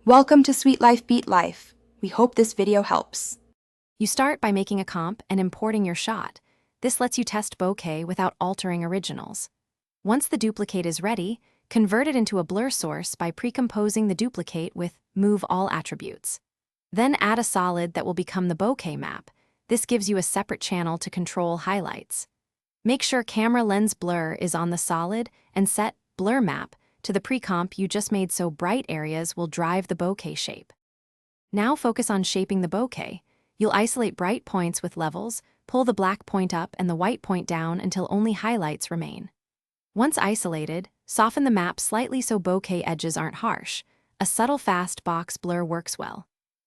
Welcome to Sweet Life Beat Life. We hope this video helps. You start by making a comp and importing your shot. This lets you test bokeh without altering originals. Once the duplicate is ready, convert it into a blur source by precomposing the duplicate with Move All attributes. Then add a solid that will become the bokeh map. This gives you a separate channel to control highlights. Make sure camera lens blur is on the solid and set Blur Map to the pre-comp you just made so bright areas will drive the bokeh shape. Now focus on shaping the bokeh. You'll isolate bright points with levels, pull the black point up and the white point down until only highlights remain. Once isolated, soften the map slightly so bokeh edges aren't harsh. A subtle fast box blur works well.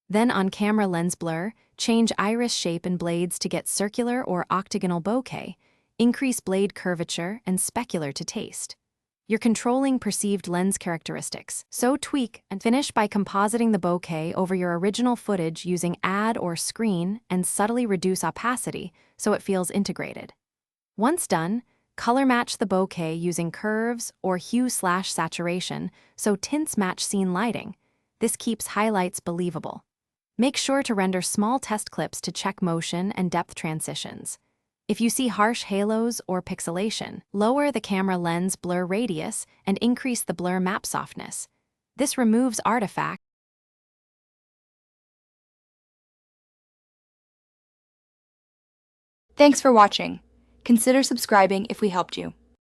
Then on camera lens blur, change iris shape and blades to get circular or octagonal bokeh, increase blade curvature and specular to taste. You're controlling perceived lens characteristics, so tweak and finish by compositing the bokeh over your original footage using add or screen and subtly reduce opacity so it feels integrated. Once done, color match the bokeh using curves or hue/saturation so tints match scene lighting. This keeps highlights believable. Make sure to render small test clips to check motion and depth transitions. If you see harsh halos or pixelation, lower the camera lens blur radius and increase the blur map softness. This removes artifacts. Thanks for watching. Consider subscribing if we helped you.